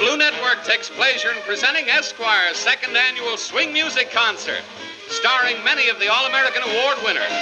Blue Network takes pleasure in presenting Esquire's second annual swing music concert, starring many of the All-American Award winners.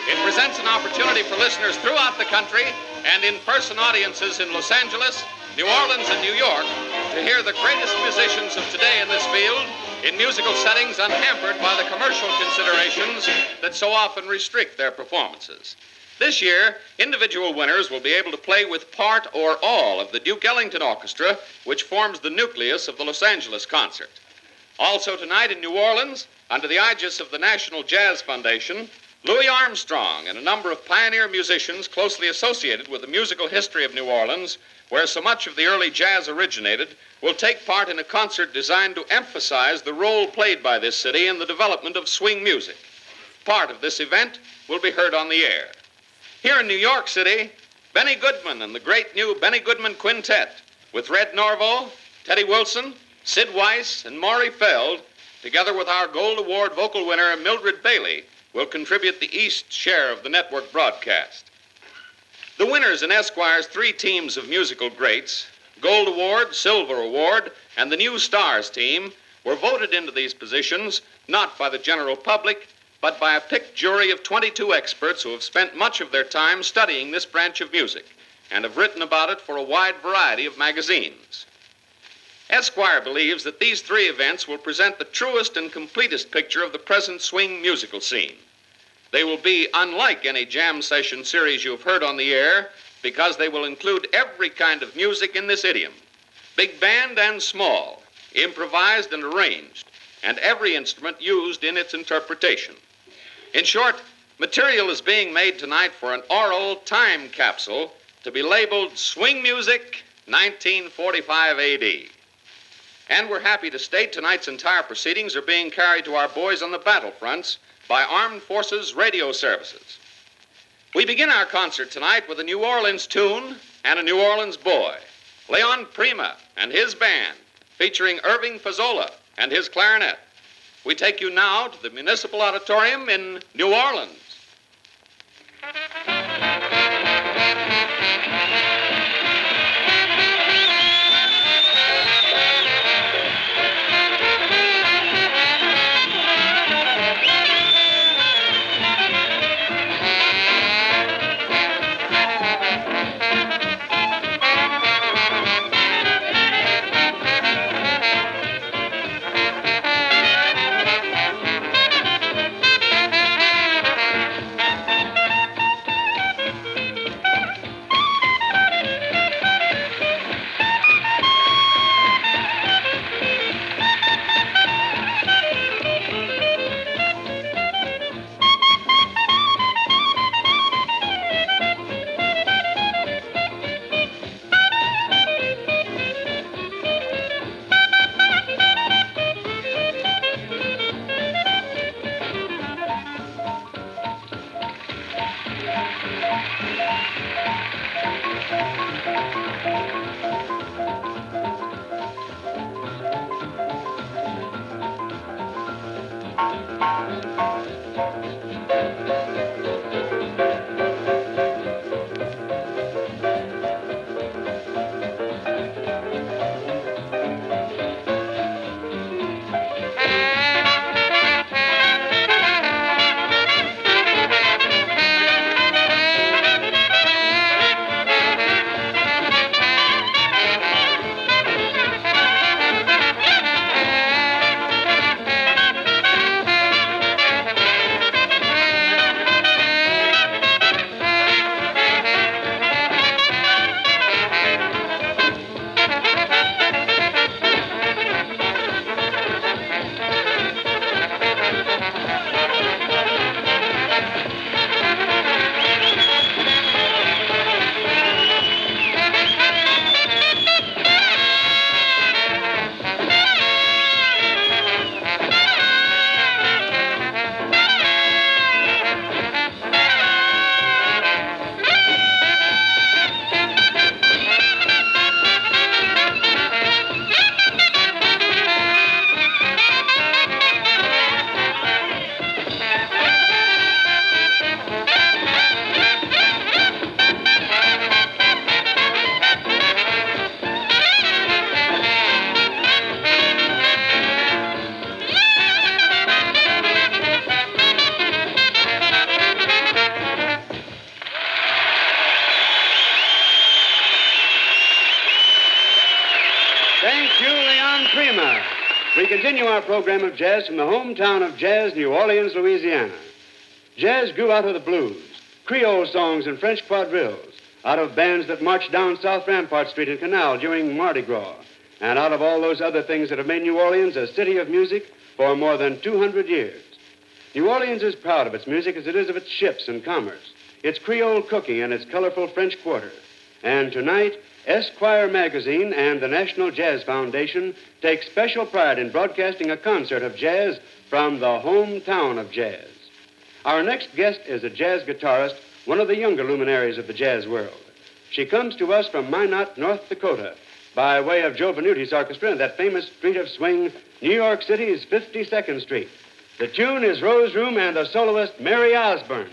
It presents an opportunity for listeners throughout the country and in-person audiences in Los Angeles, New Orleans, and New York to hear the greatest musicians of today in this field in musical settings unhampered by the commercial considerations that so often restrict their performances. This year, individual winners will be able to play with part or all of the Duke Ellington Orchestra, which forms the nucleus of the Los Angeles concert. Also tonight in New Orleans, under the aegis of the National Jazz Foundation, Louis Armstrong and a number of pioneer musicians closely associated with the musical history of New Orleans, where so much of the early jazz originated, will take part in a concert designed to emphasize the role played by this city in the development of swing music. Part of this event will be heard on the air. Here in New York City, Benny Goodman and the great new Benny Goodman Quintet, with Red Norvo, Teddy Wilson, Sid Weiss, and Maury Feld, together with our Gold Award vocal winner Mildred Bailey, will contribute the East share of the network broadcast. The winners in Esquire's three teams of musical greats, Gold Award, Silver Award, and the New Stars team, were voted into these positions not by the general public, but by a picked jury of 22 experts who have spent much of their time studying this branch of music and have written about it for a wide variety of magazines. Esquire believes that these three events will present the truest and completest picture of the present swing musical scene. They will be unlike any jam session series you've heard on the air because they will include every kind of music in this idiom, big band and small, improvised and arranged, and every instrument used in its interpretation. In short, material is being made tonight for an oral time capsule to be labeled Swing Music 1945 A.D. And we're happy to state tonight's entire proceedings are being carried to our boys on the battlefronts by Armed Forces Radio Services. We begin our concert tonight with a New Orleans tune and a New Orleans boy, Leon Prima and his band, featuring Irving Fazola and his clarinet. We take you now to the Municipal Auditorium in New Orleans. Thank you, Leon Prima. We continue our program of jazz from the hometown of jazz, New Orleans, Louisiana. Jazz grew out of the blues, Creole songs and French quadrilles, out of bands that marched down South Rampart Street and Canal during Mardi Gras, and out of all those other things that have made New Orleans a city of music for more than 200 years. New Orleans is proud of its music as it is of its ships and commerce, its Creole cooking and its colorful French Quarter. And tonight, Esquire magazine and the National Jazz Foundation take special pride in broadcasting a concert of jazz from the hometown of jazz. Our next guest is a jazz guitarist, one of the younger luminaries of the jazz world. She comes to us from Minot, North Dakota, by way of Joe Venuti's orchestra and that famous street of swing, New York City's 52nd Street. The tune is Rose Room and the soloist Mary Osborne.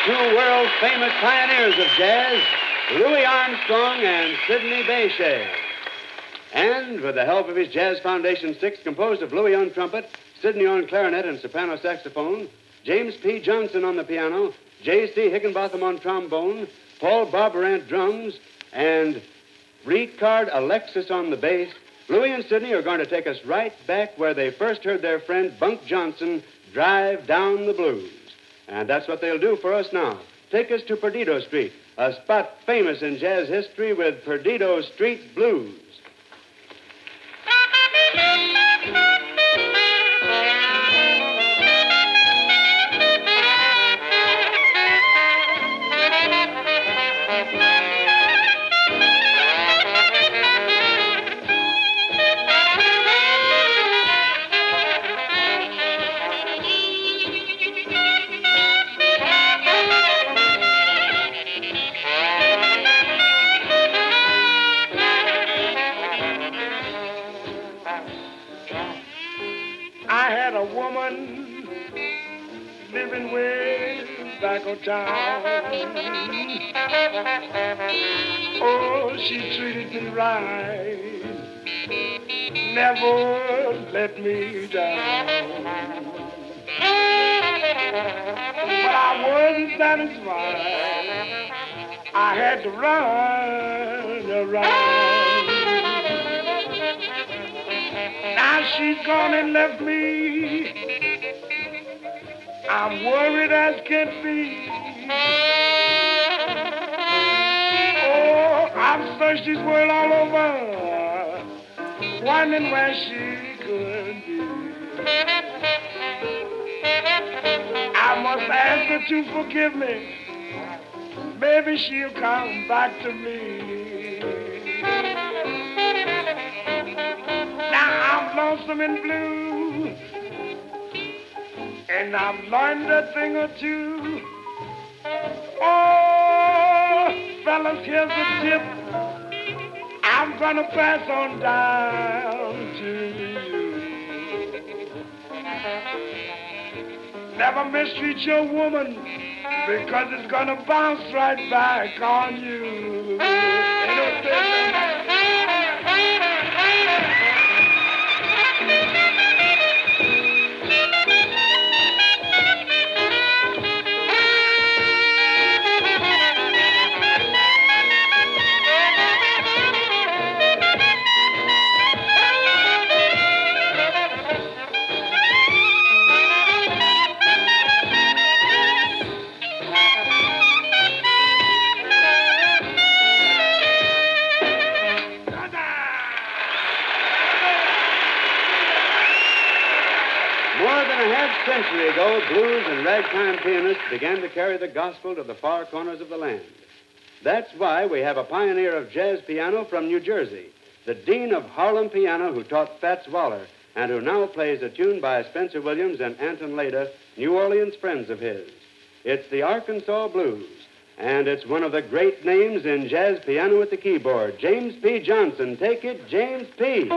Two world-famous pioneers of jazz, Louis Armstrong and Sidney Bechet. And with the help of his Jazz Foundation Six, composed of Louis on trumpet, Sidney on clarinet and soprano saxophone, James P. Johonson on the piano, J.C. Higginbotham on trombone, Paul Barbarin drums, and Ricard Alexis on the bass, Louis and Sidney are going to take us right back where they first heard their friend Bunk Johnson drive down the blues. And that's what they'll do for us now. Take us to Perdido Street, a spot famous in jazz history with Perdido Street Blues. Living way back on town. Oh, she treated me right, never let me down. But I wasn't satisfied. I had to run around. Now she's gone and left me. I'm worried as can be. Oh, I've searched this world all over, wondering where she could be. I must ask her to forgive me. Maybe she'll come back to me. Now I'm lonesome and blue, and I've learned a thing or two. Oh, fellas, here's a tip. I'm gonna pass on down to you. Never mistreat your woman, because it's gonna bounce right back on you. Century ago, blues and ragtime pianists began to carry the gospel to the far corners of the land. That's why we have a pioneer of jazz piano from New Jersey, the dean of Harlem piano who taught Fats Waller and who now plays a tune by Spencer Williams and Anton Leda, New Orleans friends of his. It's the Arkansas Blues, and it's one of the great names in jazz piano at the keyboard, James P. Johonson. Take it, James P.